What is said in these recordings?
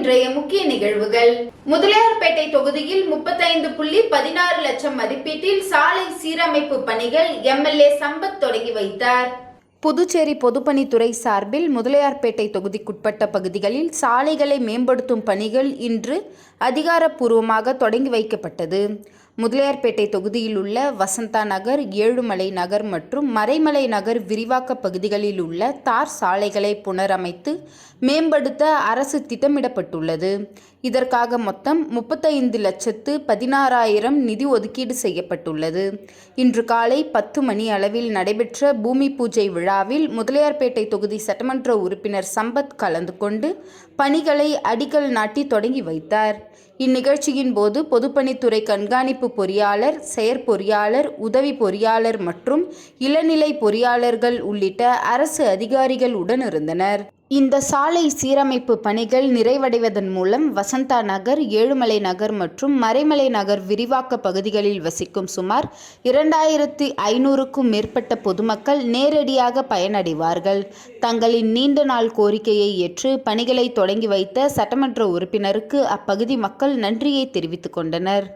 இன்றைய முக்கிய நிகழ்வுகள். முதலியார்பேட்டை தொகுதியில் 35.16 லட்சம் மதிப்பீட்டில் சாலை சீரமைப்பு பணிகள் எம்எல்ஏ சம்பத் தொடங்கி வைத்தார். புதுச்சேரி பொதுப்பணித்துறை சார்பில் முதலியார்பேட்டை தொகுதிக்குட்பட்ட பகுதிகளில் சாலைகளை மேம்படுத்தும் பணிகள் இன்று அதிகாரப்பூர்வமாக தொடங்கி வைக்கப்பட்டது. முதலியார்பேட்டை தொகுதியில் உள்ள வசந்தா நகர், ஏழுமலை நகர் மற்றும் மறைமலை நகர் விரிவாக்க பகுதிகளில் உள்ள தார் சாலைகளை புனரமைத்து மேம்படுத்த அரசு திட்டமிடப்பட்டுள்ளது. இதற்காக மொத்தம் 35,16,000 நிதி ஒதுக்கீடு செய்யப்பட்டுள்ளது. இன்று காலை 10 மணி அளவில் நடைபெற்ற பூமி பூஜை விழாவில் முதலியார்பேட்டை தொகுதி சட்டமன்ற உறுப்பினர் சம்பத் கலந்து கொண்டு பணிகளை அடிக்கல் நாட்டி தொடங்கி வைத்தார். இந்நிகழ்ச்சியின் போது பொதுப்பணித்துறை கண்காணிப்பு பொறியாளர், செயற்பொறியாளர், உதவி பொறியாளர் மற்றும் இளநிலை பொறியாளர்கள் உள்ளிட்ட அரசு அதிகாரிகள் உடனிருந்தனர். இந்த சாலை சீரமைப்பு பணிகள் நிறைவடைவதன் மூலம் வசந்தா நகர், ஏழுமலை நகர் மற்றும் மறைமலை நகர் விரிவாக்க பகுதிகளில் வசிக்கும் சுமார் 2,500க்கும் மேற்பட்ட பொதுமக்கள் நேரடியாக பயனடைவார்கள். தங்களின் நீண்ட நாள் கோரிக்கையை ஏற்று பணிகளை தொடங்கி வைத்த சட்டமன்ற உறுப்பினருக்கு அப்பகுதி மக்கள் நன்றியை தெரிவித்துக் கொண்டனர்.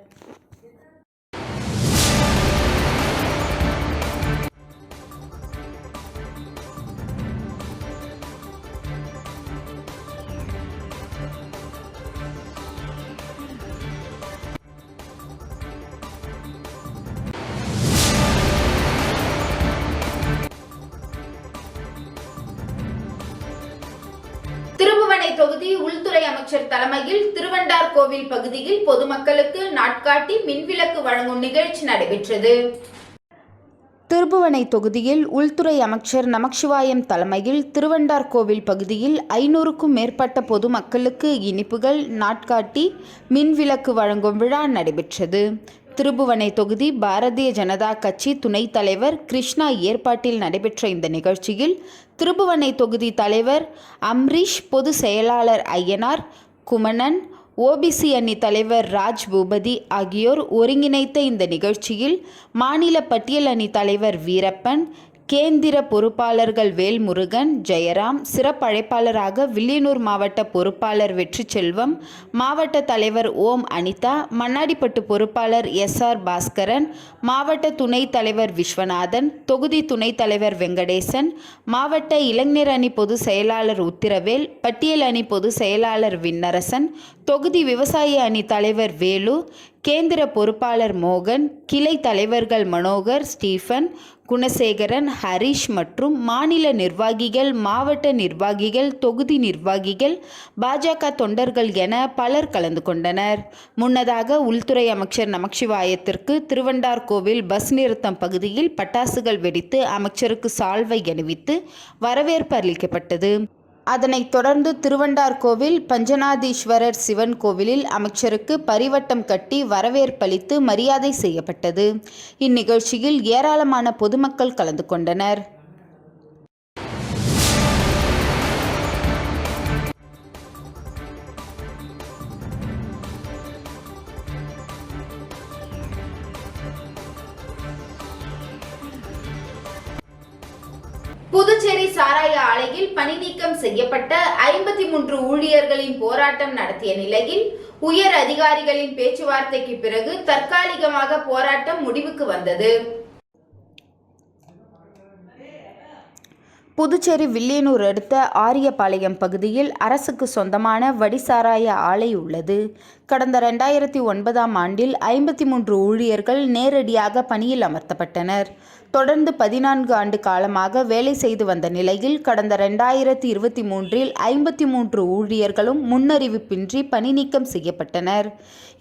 திருபுவனை தொகுதி உள்துறை அமைச்சர் தலைமையில் திருவண்டார்கோவில் பகுதியில் பொதுமக்களுக்கு நாட்காட்டி மின்விளக்கு வழங்கும் நிகழ்ச்சி நடைபெற்றது. திருபுவனை தொகுதியில் உள்துறை அமைச்சர் நமச்சிவாயம் தலைமையில் திருவண்டார்கோவில் பகுதியில் 500க்கும் மேற்பட்ட பொதுமக்களுக்கு இனிப்புகள், நாட்காட்டி, மின்விளக்கு வழங்கும் விழா நடைபெற்றது. திருபுவனை தொகுதி பாரதிய ஜனதா கட்சி துணைத் தலைவர் கிருஷ்ணா ஏற்பாட்டில் நடைபெற்ற இந்த நிகழ்ச்சியில் திருபுவனை தொகுதி தலைவர் அம்ரீஷ், பொது செயலாளர் ஐயனார், குமணன், ஓபிசி அணி தலைவர் ராஜ் பூபதி ஆகியோர் ஒருங்கிணைத்த இந்த நிகழ்ச்சியில் மாநில பட்டியல் அணி தலைவர் வீரப்பன், கேந்திர பொறுப்பாளர்கள் வேல்முருகன், ஜெயராம், சிறப்பழைப்பாளராக வில்லியனூர் மாவட்ட பொறுப்பாளர் வெற்றிச்செல்வம், மாவட்ட தலைவர் ஓம் அனிதா, மண்ணாடிப்பட்டு பொறுப்பாளர் SR பாஸ்கரன், மாவட்ட துணைத் தலைவர் விஸ்வநாதன், தொகுதி துணைத் தலைவர் வெங்கடேசன், மாவட்ட இளைஞர் அணி பொது செயலாளர் உத்திரவேல், பட்டியல் அணி பொது செயலாளர் விண்ணரசன், தொகுதி விவசாய அணி தலைவர் வேலு, கேந்திர பொறுப்பாளர் மோகன், கிளை தலைவர்கள் மனோகர், ஸ்டீஃபன், குணசேகரன், ஹரிஷ் மற்றும் மாநில நிர்வாகிகள், மாவட்ட நிர்வாகிகள், தொகுதி நிர்வாகிகள், பாஜக தொண்டர்கள் என பலர் கலந்து கொண்டனர். முன்னதாக உள்துறை அமைச்சர் நமச்சிவாயத்திற்கு திருவண்டார்கோவில் பஸ் நிறுத்தம் பகுதியில் பட்டாசுகள் வெடித்து அமைச்சருக்கு சால்வை அணிவித்து வரவேற்பு அளிக்கப்பட்டது. அதனைத் தொடர்ந்து திருவண்டார்கோவில் பஞ்சநாதீஸ்வரர் சிவன் கோவிலில் அமைச்சருக்கு பரிவட்டம் கட்டி வரவேற்பளித்து மரியாதை செய்யப்பட்டது. இந்நிகழ்ச்சியில் ஏராளமான பொதுமக்கள் கலந்து கொண்டனர். புதுச்சேரி சாராய ஆலையில் பணி நீக்கம் செய்யப்பட்ட 53 ஊழியர்களின் போராட்டம் நடத்திய நிலையில் உயர் அதிகாரிகளின் பேச்சுவார்த்தைக்கு பிறகு தற்காலிகமாக போராட்டம் முடிவுக்கு வந்தது. புதுச்சேரி வில்லியனூர் அடுத்த ஆரியபாளையம் பகுதியில் அரசுக்கு சொந்தமான வடிசாராய ஆலை உள்ளது. கடந்த 2009ஆம் ஆண்டில் 53 ஊழியர்கள் நேரடியாக பணியில் அமர்த்தப்பட்டனர். தொடர்ந்து 14 ஆண்டு காலமாக வேலை செய்து வந்த நிலையில் கடந்த 2023இல் 53 ஊழியர்களும் முன்னறிவிப்பின்றி பணி நீக்கம் செய்யப்பட்டனர்.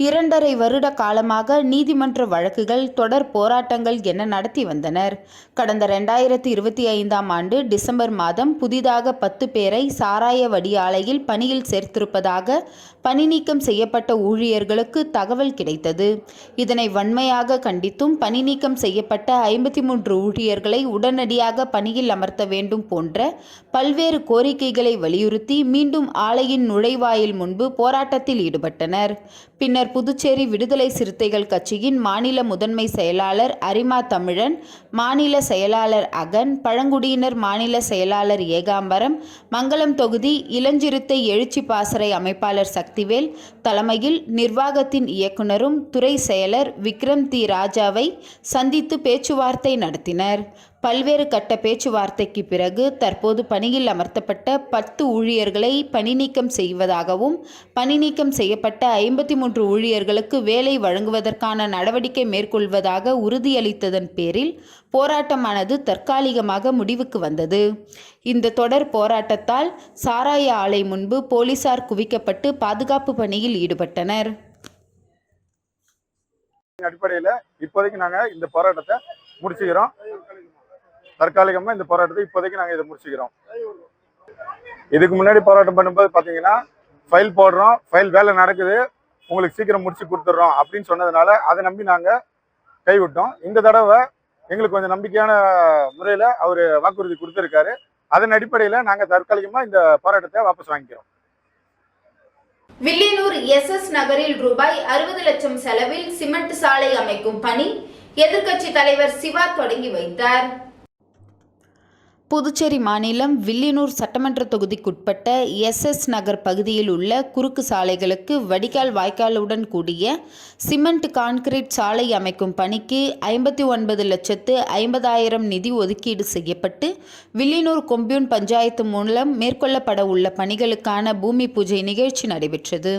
2.5 வருட காலமாக நீதிமன்ற வழக்குகள், தொடர் போராட்டங்கள் என நடத்தி வந்தனர். கடந்த 2025ஆம் ஆண்டு டிசம்பர் மாதம் புதிதாக 10 பேரை சாராய வடி ஆலையில் பணியில் சேர்த்திருப்பதாக பணி நீக்கம் செய்யப்பட்ட ஊழியர்களுக்கு தகவல் கிடைத்தது. இதனை வன்மையாக கண்டித்தும் பணி நீக்கம் செய்யப்பட்ட 53 ஊழியர்களை உடனடியாக பணியில் அமர்த்த வேண்டும் போன்ற பல்வேறு கோரிக்கைகளை வலியுறுத்தி மீண்டும் ஆலையின் நுழைவாயில் முன்பு போராட்டத்தில் ஈடுபட்டனர். பின்னர் புதுச்சேரி விடுதலை சிறுத்தைகள் கட்சியின் மாநில முதன்மை செயலாளர் அரிமா தமிழன், மாநில செயலாளர் அகன், பழங்குடியினர் மாநில செயலாளர் ஏகாம்பரம், மங்களம் தொகுதி இளஞ்சிறுத்தை எழுச்சி பாசறை அமைப்பாளர் சக்திவேல் தலைமையில் நிர்வாகத்தின் இயக்குனரும் துறை செயலர் விக்ரம் தி ராஜாவை சந்தித்து பேச்சுவார்த்தை நடத்தினர். பல்வேறு கட்ட பேச்சுவார்த்தைக்கு பிறகு தற்போது பணியில் அமர்த்தப்பட்ட 10 ஊழியர்களை பணி நீக்கம் செய்வதாகவும், பணி நீக்கம் செய்யப்பட்ட 53 ஊழியர்களுக்கு வேலை வழங்குவதற்கான நடவடிக்கை மேற்கொள்வதாக உறுதியளித்ததன் பேரில் போராட்டமானது தற்காலிகமாக முடிவுக்கு வந்தது. இந்த தொடர் போராட்டத்தால் சாராய ஆலை முன்பு போலீசார் குவிக்கப்பட்டு பாதுகாப்பு பணியில் ஈடுபட்டனர். அடிப்படையில் இப்போதைக்கு நாங்கள் இந்த போராட்டத்தை முடிச்சுக்கிறோம். தற்காலிகமாக இந்த போராட்டத்தை இப்போதைக்கு நாங்கள் இதை முடிச்சுக்கிறோம். இதுக்கு முன்னாடி போராட்டம் பண்ணும்போது பார்த்தீங்கன்னா ஃபைல் போடுறோம், ஃபைல் வேலை நடக்குது, உங்களுக்கு சீக்கிரம் முடிச்சு கொடுத்துட்றோம் அப்படின்னு சொன்னதுனால அதை நம்பி நாங்கள் கைவிட்டோம். இந்த தடவை எங்களுக்கு கொஞ்சம் நம்பிக்கையான முறையில் அவர் வாக்குறுதி கொடுத்துருக்காரு. அதன் அடிப்படையில் நாங்கள் தற்காலிகமாக இந்த போராட்டத்தை வாபஸ் வாங்கிக்கிறோம். வில்லியனூர் SS நகரில் ரூபாய் 60 லட்சம் செலவில் சிமெண்ட் சாலை அமைக்கும் பணி எதிர்க்கட்சி தலைவர் சிவா தொடங்கி வைத்தார். புதுச்சேரி மாநிலம் வில்லியனூர் சட்டமன்ற தொகுதிக்குட்பட்ட SS நகர் பகுதியில் உள்ள குறுக்கு சாலைகளுக்கு வடிகால் வாய்க்காலுடன் கூடிய சிமெண்ட் கான்கிரீட் சாலை அமைக்கும் பணிக்கு 59,50,000 நிதி ஒதுக்கீடு செய்யப்பட்டு வில்லியனூர் கொம்யூன் பஞ்சாயத்து மூலம் மேற்கொள்ளப்பட உள்ள பணிகளுக்கான பூமி பூஜை நிகழ்ச்சி நடைபெற்றது.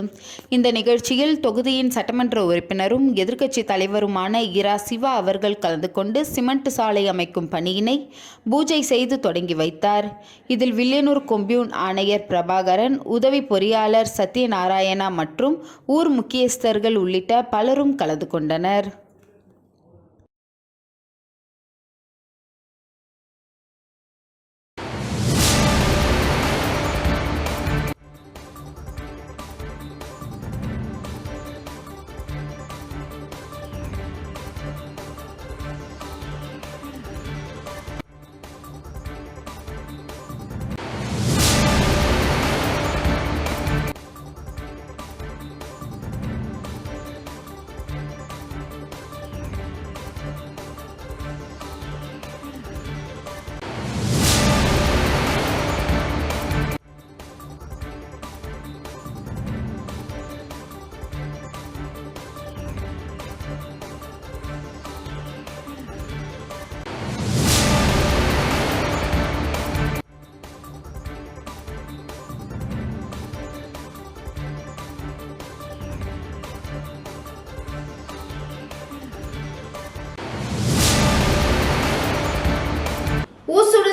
இந்த நிகழ்ச்சியில் தொகுதியின் சட்டமன்ற உறுப்பினரும் எதிர்க்கட்சி தலைவருமான இரா சிவா அவர்கள் கலந்து கொண்டு சிமெண்ட் சாலை அமைக்கும் பணியினை பூஜை செய்து தொடங்கி வைத்தார். இதில் வில்லியனூர் கொம்யூன் ஆணையர் பிரபாகரன், உதவி பொறியாளர் சத்யநாராயணா மற்றும் ஊர் முக்கியஸ்தர்கள் உள்ளிட்ட பலரும் கலந்து கொண்டனர்.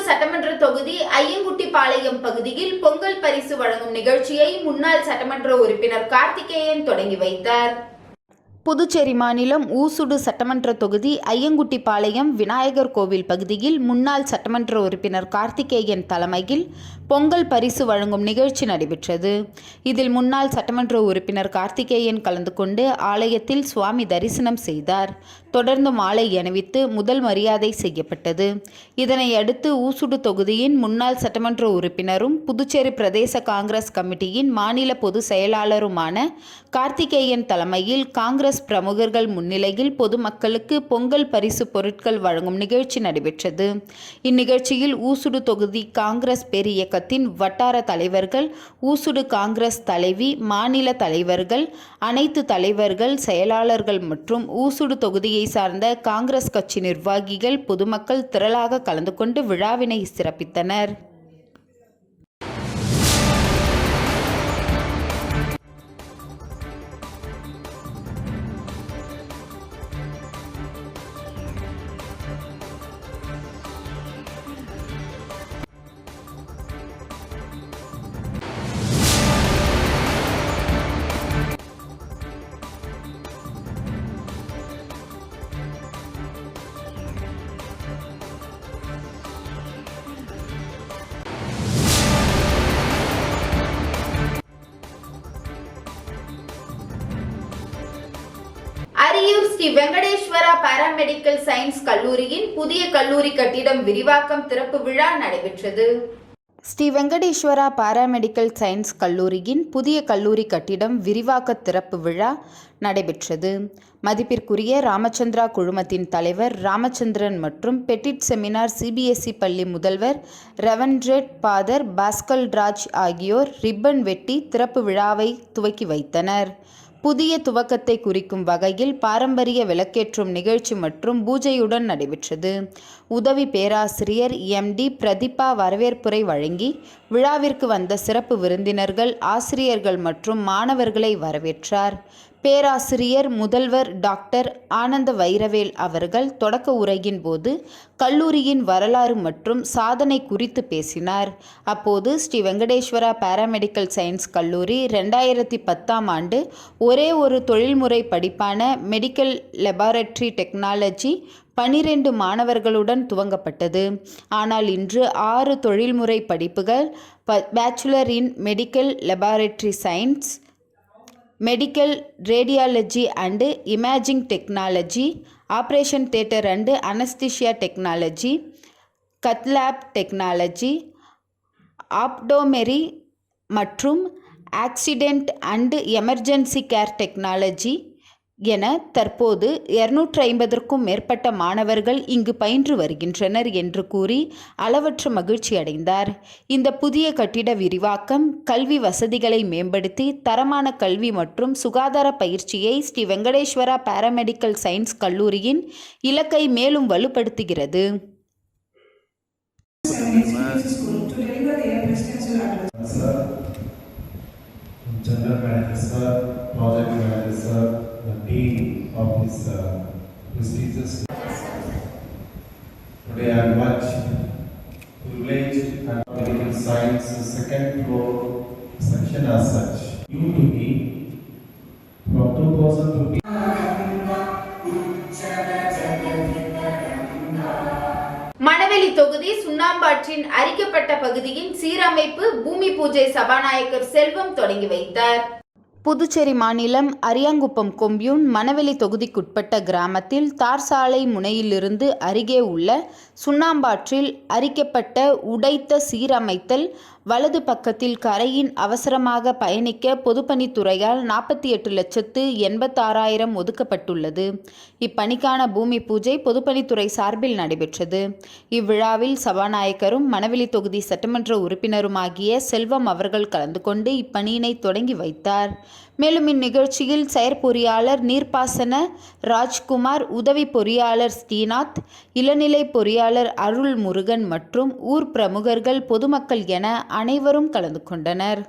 சட்டமன்ற தொகுதி ஐயங்குட்டிபாளையம் பகுதியில் பொங்கல் பரிசு வழங்கும் நிகழ்ச்சியை முன்னாள் சட்டமன்ற உறுப்பினர் கார்த்திகேயன் தொடங்கி வைத்தார். புதுச்சேரி மாநிலம் ஊசுடு சட்டமன்ற தொகுதி ஐயங்குட்டிபாளையம் விநாயகர் கோவில் பகுதியில் முன்னாள் சட்டமன்ற உறுப்பினர் கார்த்திகேயன் தலைமையில் பொங்கல் பரிசு வழங்கும் நிகழ்ச்சி நடைபெற்றது. இதில் முன்னாள் சட்டமன்ற உறுப்பினர் கார்த்திகேயன் கலந்து கொண்டு ஆலயத்தில் சுவாமி தரிசனம் செய்தார். தொடர்ந்து மாலை அணிவித்து முதல் மரியாதை செய்யப்பட்டது. இதனை அடுத்து ஊசுடு தொகுதியின் முன்னாள் சட்டமன்ற உறுப்பினரும் புதுச்சேரி பிரதேச காங்கிரஸ் கமிட்டியின் மாநில பொது செயலாளருமான கார்த்திகேயன் தலைமையில் காங்கிரஸ் பிரமுகர்கள் முன்னிலையில் பொதுமக்களுக்கு பொங்கல் பரிசு பொருட்கள் வழங்கும் நிகழ்ச்சி நடைபெற்றது. இந்நிகழ்ச்சியில் ஊசுடு தொகுதி காங்கிரஸ் பேரியக்கத்தின் வட்டார தலைவர்கள், ஊசுடு காங்கிரஸ் தலைவி, மாநில தலைவர்கள், அனைத்து தலைவர்கள், செயலாளர்கள் மற்றும் ஊசுடு தொகுதியை சார்ந்த காங்கிரஸ் கட்சி நிர்வாகிகள், பொதுமக்கள் திரளாக கலந்து கொண்டு விழாவினை சிறப்பித்தனர். ஸ்ரீ வெங்கடேஸ்வரா பாராமெடிக்கல் சயின்ஸ் கல்லூரியின் புதிய கல்லூரி கட்டிடம் விரிவாக்கம் திறப்பு விழா நடைபெற்றது. ஸ்ரீ வெங்கடேஸ்வரா பாராமெடிக்கல் சயின்ஸ் கல்லூரியின் புதிய கல்லூரி கட்டிடம் விரிவாக்க திறப்பு விழா நடைபெற்றது. மதிப்பிற்குரிய ராமச்சந்திரா குழுமத்தின் தலைவர் ராமச்சந்திரன் மற்றும் பெட்டிட் செமினார் சிபிஎஸ்இ பள்ளி முதல்வர் ரெவரண்ட் ஃபாதர் பாஸ்கல் ராஜ் ஆகியோர் ரிப்பன் வெட்டி திறப்பு விழாவை துவக்கி வைத்தனர். புதிய துவக்கத்தை குறிக்கும் வகையில் பாரம்பரிய விளக்கேற்றும் நிகழ்ச்சி மற்றும் பூஜையுடன் நடைபெற்றது. உதவி பேராசிரியர் எம்.டி. பிரதீபா வரவேற்புரை வழங்கி விழாவிற்கு வந்த சிறப்பு விருந்தினர்கள், ஆசிரியர்கள் மற்றும் மாணவர்களை வரவேற்றார். பேராசிரியர் முதல்வர் டாக்டர் ஆனந்த வைரவேல் அவர்கள் தொடக்க உரையின் போது கல்லூரியின் வரலாறு மற்றும் சாதனை குறித்து பேசினார். அப்போது ஸ்ரீ வெங்கடேஸ்வரா பாராமெடிக்கல் சயின்ஸ் கல்லூரி 2010ஆம் ஆண்டு ஒரே ஒரு தொழில்முறை படிப்பான மெடிக்கல் லெபார்டரி டெக்னாலஜி 12 மாணவர்களுடன் துவங்கப்பட்டது. ஆனால் இன்று 6 தொழில்முறை படிப்புகள், bachelor in medical laboratory science, medical radiology and imaging technology, operation theatre and anaesthesia technology, cath lab technology, optometry மற்றும் accident and emergency care technology என தற்போது 250க்கும் மேற்பட்ட மாணவர்கள் இங்கு பயின்று வருகின்றனர் என்று கூறி அளவற்ற மகிழ்ச்சி அடைந்தார். இந்த புதிய கட்டிட விரிவாக்கம் கல்வி வசதிகளை மேம்படுத்தி தரமான கல்வி மற்றும் சுகாதார பயிற்சியை ஸ்ரீ வெங்கடேஸ்வரா பாராமெடிக்கல் சயின்ஸ் கல்லூரியின் இலக்கை மேலும் வலுப்படுத்துகிறது. General Manager Sir, Project Manager Sir, the Dean of this prestigious. Today I am much privileged and medical science second floor section as such. You to me from 2015. Manaveli தொகுதி சுண்ணாம்பாற்றின் அரிக்கப்பட்ட பகுதியின் சீரமைப்பு பூமி பூஜை சபாநாயகர் செல்வம் தொடங்கி வைத்தார். புதுச்சேரி மாநிலம் அரியாங்குப்பம் கொம்யூன் மணவெளி தொகுதிக்குட்பட்ட கிராமத்தில் தார் சாலை முனையிலிருந்து அருகே உள்ள சுண்ணாம்பாற்றில் அரிக்கப்பட்ட உடைத்த சீரமைத்தல் வலது பக்கத்தில் கரையின் அவசரமாக பயணிக்க பொதுப்பணித்துறையால் 48,86,000 ஒதுக்கப்பட்டுள்ளது. இப்பணிக்கான பூமி பூஜை பொதுப்பணித்துறை சார்பில் நடைபெற்றது. இவ்விழாவில் சபாநாயகரும் மணவெளி தொகுதி சட்டமன்ற உறுப்பினருமாகிய செல்வம் அவர்கள் கலந்து கொண்டு இப்பணியினை தொடங்கி வைத்தார். மேலும் இந்நிகழ்ச்சியில் செயற்பொறியாளர் நீர்ப்பாசன ராஜ்குமார், உதவி பொறியாளர் ஸ்ரீநாத், இளநிலை பொறியாளர் அருள் முருகன் மற்றும் ஊர் பிரமுகர்கள், பொதுமக்கள் என அனைவரும் கலந்து கொண்டனர்.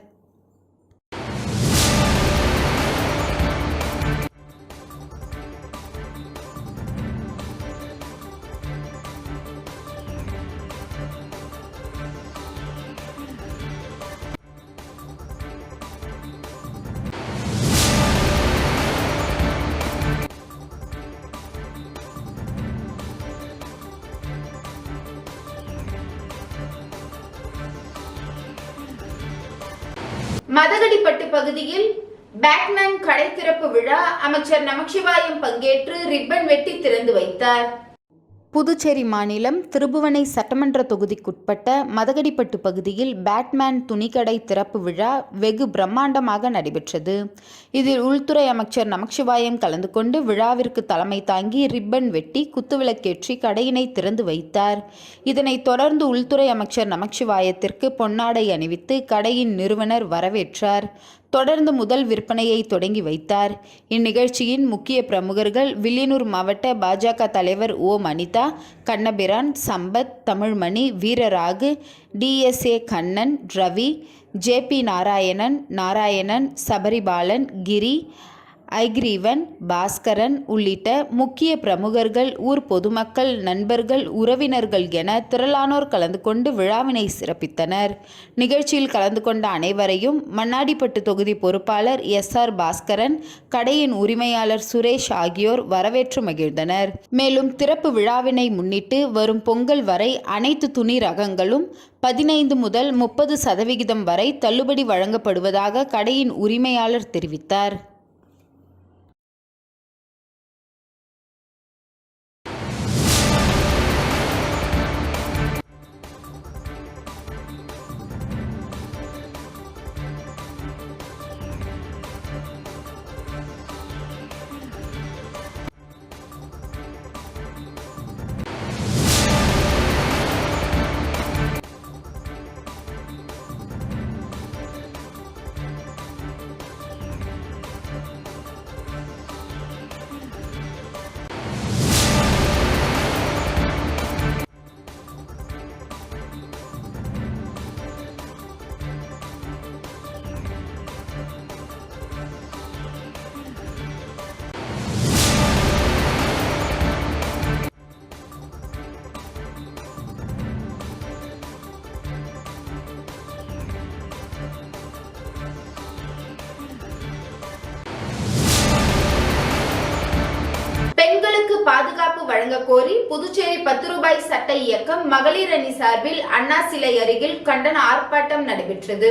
மதகடிப்பட்டு பகுதியில் பேட்மேன் கடை திறப்பு விழா அமைச்சர் நமச்சிவாயம் பங்கேற்று ரிப்பன் வெட்டி திறந்து வைத்தார். புதுச்சேரி மாநிலம் திருபுவனை சட்டமன்ற தொகுதிக்குட்பட்ட மதகடிப்பட்டு பகுதியில் பேட்மேன் துணிக்கடை திறப்பு விழா வெகு பிரம்மாண்டமாக நடைபெற்றது. இதில் உள்துறை அமைச்சர் நமச்சிவாயம் கலந்து கொண்டு விழாவிற்கு தலைமை தாங்கி ரிப்பன் வெட்டி குத்துவிளக்கேற்றி கடையினை திறந்து வைத்தார். இதனைத் தொடர்ந்து உள்துறை அமைச்சர் நமச்சிவாயத்திற்கு பொன்னாடை அணிவித்து கடையின் நிறுவனர் வரவேற்றார். தொடர்ந்து முதல் விற்பனையை தொடங்கி வைத்தார். இந்நிகழ்ச்சியின் முக்கிய பிரமுகர்கள் வில்லியனூர் மாவட்ட பாஜக தலைவர் ஓ. அனிதா, கண்ணபிரான், சம்பத், தமிழ்மணி, வீரராகு, DSA கண்ணன், ரவி, JP நாராயணன், சபரிபாலன், கிரி, ஐக்ரீவன், பாஸ்கரன் உள்ளிட்ட முக்கிய பிரமுகர்கள், ஊர் பொதுமக்கள், நண்பர்கள், உறவினர்கள் என திரளானோர் கலந்து கொண்டு விழாவினை சிறப்பித்தனர். நிகழ்ச்சியில் கலந்து கொண்ட அனைவரையும் மண்ணாடிப்பட்டு தொகுதி பொறுப்பாளர் SR பாஸ்கரன், கடையின் உரிமையாளர் சுரேஷ் ஆகியோர் வரவேற்று மகிழ்ந்தனர். மேலும் திறப்பு விழாவினை முன்னிட்டு வரும் பொங்கல் வரை அனைத்து துணி ரகங்களும் 15 முதல் 30% வரை தள்ளுபடி வழங்கப்படுவதாக கடையின் உரிமையாளர் தெரிவித்தார். பெண்களுக்கு பாதுகாப்பு வழங்க கோரி புதுச்சேரி 10 ரூபாய் சட்ட இயக்கம் மகளிர் அணி சார்பில் அண்ணா சிலை அருகில் கண்டன ஆர்ப்பாட்டம் நடைபெற்றது.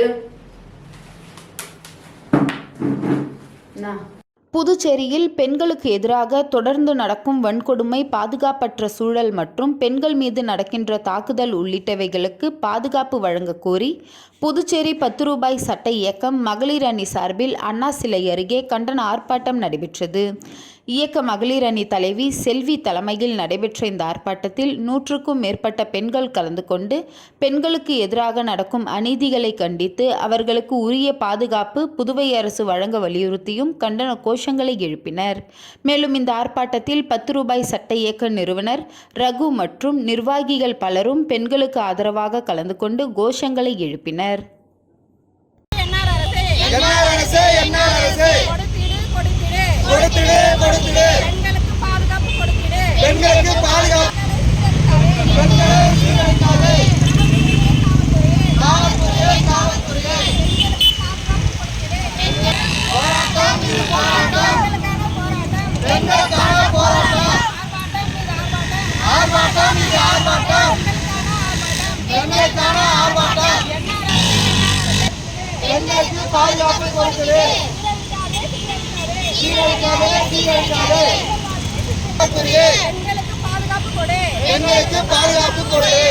புதுச்சேரியில் பெண்களுக்கு எதிராக தொடர்ந்து நடக்கும் வன்கொடுமை, பாதுகாப்பற்ற சூழல் மற்றும் பெண்கள் மீது நடக்கின்ற தாக்குதல் உள்ளிட்டவைகளுக்கு பாதுகாப்பு வழங்க கோரி புதுச்சேரி 10 ரூபாய் சட்ட இயக்கம் மகளிர் அணி சார்பில் அண்ணா சிலை அருகே கண்டன ஆர்ப்பாட்டம் நடைபெற்றது. இயக்க மகளிர் அணி தலைவி செல்வி தலைமையில் நடைபெற்ற இந்த ஆர்ப்பாட்டத்தில் 100க்கும் மேற்பட்ட பெண்கள் கலந்து கொண்டு பெண்களுக்கு எதிராக நடக்கும் அநீதிகளை கண்டித்து அவர்களுக்கு உரிய பாதுகாப்பு புதுவை அரசு வழங்க வலியுறுத்தியும் கண்டன கோஷங்களை எழுப்பினர். மேலும் இந்த ஆர்ப்பாட்டத்தில் 10 ரூபாய் சட்ட இயக்க நிறுவனர் ரகு மற்றும் நிர்வாகிகள் பலரும் பெண்களுக்கு ஆதரவாக கலந்து கொண்டு கோஷங்களை எழுப்பினர். பெண்களுக்கு பாதுகாப்பு கொடுத்திடு.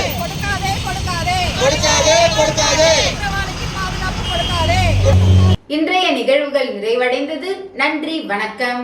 இன்றைய நிகழ்வுகள் நிறைவடைந்தது. நன்றி, வணக்கம்.